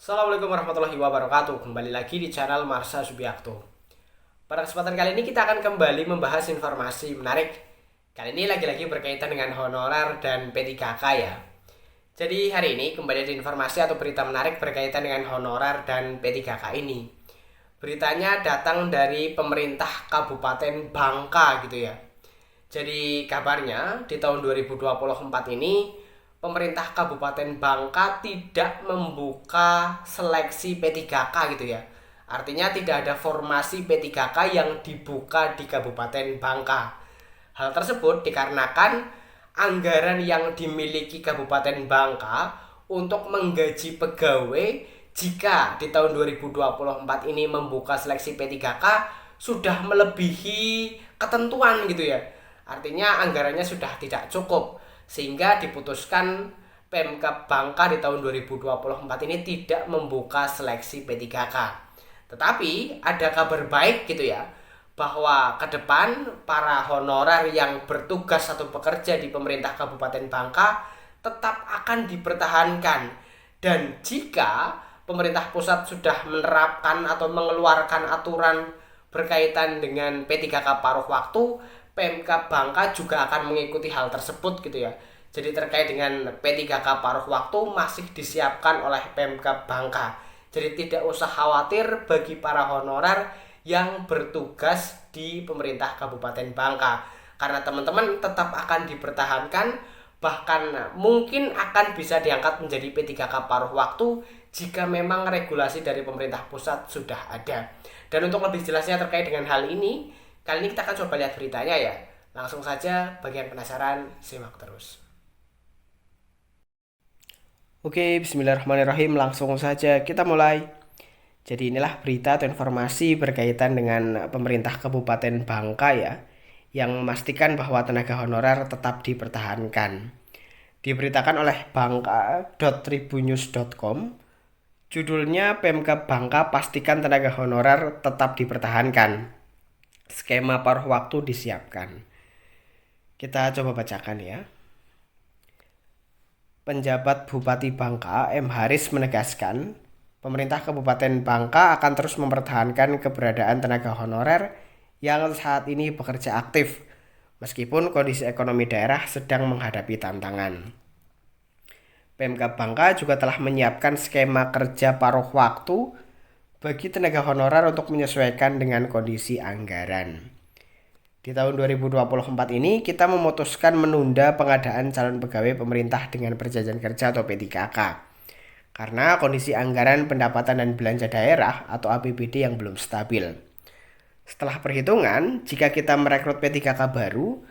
Assalamualaikum warahmatullahi wabarakatuh. Kembali lagi di channel Marsha Subiakto. Pada kesempatan kali ini kita akan kembali membahas informasi menarik. Kali ini lagi-lagi berkaitan dengan honorer dan P3K ya. Jadi hari ini kembali ada informasi atau berita menarik berkaitan dengan honorer dan P3K ini. Beritanya datang dari pemerintah Kabupaten Bangka gitu ya. Jadi kabarnya di tahun 2024 ini pemerintah Kabupaten Bangka tidak membuka seleksi P3K gitu ya. Artinya tidak ada formasi P3K yang dibuka di Kabupaten Bangka. Hal tersebut dikarenakan anggaran yang dimiliki Kabupaten Bangka untuk menggaji pegawai jika di tahun 2024 ini membuka seleksi P3K sudah melebihi ketentuan gitu ya. Artinya anggarannya sudah tidak cukup sehingga diputuskan Pemkab Bangka di tahun 2024 ini tidak membuka seleksi P3K. Tetapi ada kabar baik gitu ya, bahwa ke depan para honorer yang bertugas atau bekerja di pemerintah Kabupaten Bangka tetap akan dipertahankan. Dan jika pemerintah pusat sudah menerapkan atau mengeluarkan aturan berkaitan dengan P3K paruh waktu, Pemkab Bangka juga akan mengikuti hal tersebut gitu ya. Jadi terkait dengan P3K paruh waktu masih disiapkan oleh Pemkab Bangka. Jadi tidak usah khawatir bagi para honorer yang bertugas di pemerintah Kabupaten Bangka. Karena teman-teman tetap akan dipertahankan, bahkan mungkin akan bisa diangkat menjadi P3K paruh waktu jika memang regulasi dari pemerintah pusat sudah ada. Dan untuk lebih jelasnya terkait dengan hal ini, kali ini kita akan coba lihat beritanya ya. Langsung saja, bagi yang penasaran, simak terus. Oke, bismillahirrahmanirrahim. Langsung saja kita mulai. Jadi inilah berita atau informasi berkaitan dengan pemerintah Kabupaten Bangka ya, yang memastikan bahwa tenaga honorer tetap dipertahankan. Diberitakan oleh bangka.tribunnews.com, judulnya Pemkab Bangka pastikan tenaga honorer tetap dipertahankan. Skema paruh waktu disiapkan. Kita coba bacakan ya. Penjabat Bupati Bangka, M. Haris menegaskan, pemerintah Kabupaten Bangka akan terus mempertahankan keberadaan tenaga honorer yang saat ini bekerja aktif, meskipun kondisi ekonomi daerah sedang menghadapi tantangan. Pemkab Bangka juga telah menyiapkan skema kerja paruh waktu bagi tenaga honorer untuk menyesuaikan dengan kondisi anggaran. Di tahun 2024 ini kita memutuskan menunda pengadaan calon pegawai pemerintah dengan perjanjian kerja atau P3K karena kondisi anggaran pendapatan dan belanja daerah atau APBD yang belum stabil. Setelah perhitungan, jika kita merekrut P3K baru,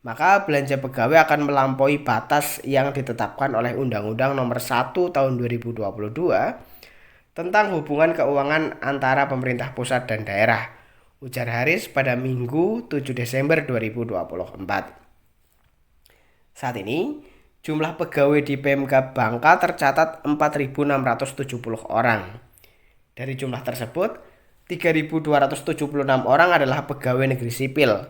maka belanja pegawai akan melampaui batas yang ditetapkan oleh Undang-Undang Nomor 1 Tahun 2022 tentang hubungan keuangan antara pemerintah pusat dan daerah, ujar Haris pada Minggu 7 Desember 2024. Saat ini, jumlah pegawai di Pemkab Bangka tercatat 4.670 orang. Dari jumlah tersebut, 3.276 orang adalah pegawai negeri sipil,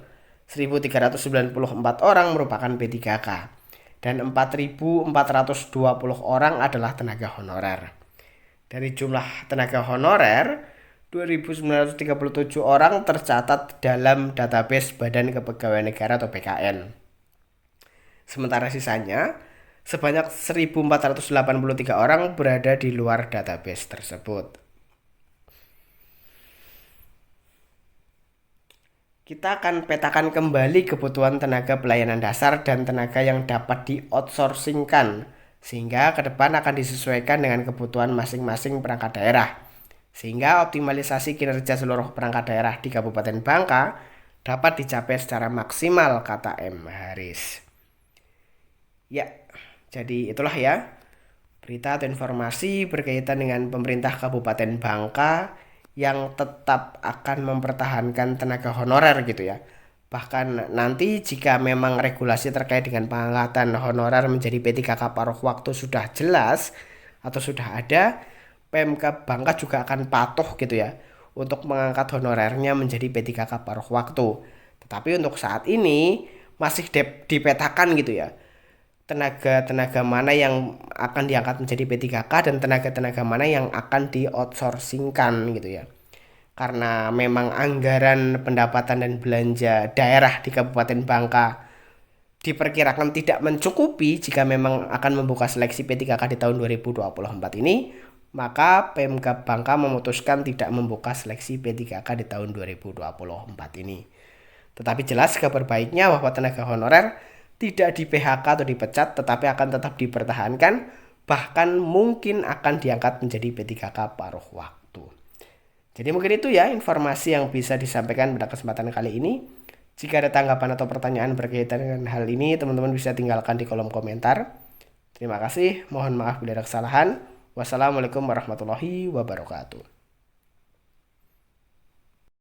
1.394 orang merupakan P3K, dan 4.420 orang adalah tenaga honorer. Dari jumlah tenaga honorer, 2.937 orang tercatat dalam database Badan Kepegawaian Negara atau BKN. Sementara sisanya, sebanyak 1.483 orang berada di luar database tersebut. Kita akan petakan kembali kebutuhan tenaga pelayanan dasar dan tenaga yang dapat di-outsourcingkan, sehingga ke depan akan disesuaikan dengan kebutuhan masing-masing perangkat daerah. Sehingga optimalisasi kinerja seluruh perangkat daerah di Kabupaten Bangka dapat dicapai secara maksimal, kata M. Haris. Ya, jadi itulah ya berita atau informasi berkaitan dengan pemerintah Kabupaten Bangka yang tetap akan mempertahankan tenaga honorer gitu ya. Bahkan nanti jika memang regulasi terkait dengan pengangkatan honorer menjadi P3K paruh waktu sudah jelas atau sudah ada, Pemkab Bangka juga akan patuh gitu ya untuk mengangkat honorernya menjadi P3K paruh waktu. Tetapi untuk saat ini masih dipetakan gitu ya. tenaga-tenaga mana yang akan diangkat menjadi P3K dan tenaga-tenaga mana yang akan di outsourcingkan gitu ya. Karena memang anggaran pendapatan dan belanja daerah di Kabupaten Bangka diperkirakan tidak mencukupi jika memang akan membuka seleksi P3K di tahun 2024 ini, maka Pemkab Bangka memutuskan tidak membuka seleksi P3K di tahun 2024 ini. Tetapi jelas kabar baiknya bahwa tenaga honorer tidak di PHK atau dipecat, tetapi akan tetap dipertahankan, bahkan mungkin akan diangkat menjadi P3K paruh waktu. Jadi mungkin itu ya informasi yang bisa disampaikan pada kesempatan kali ini. Jika ada tanggapan atau pertanyaan berkaitan dengan hal ini, teman-teman bisa tinggalkan di kolom komentar. Terima kasih, mohon maaf bila ada kesalahan. Wassalamualaikum warahmatullahi wabarakatuh.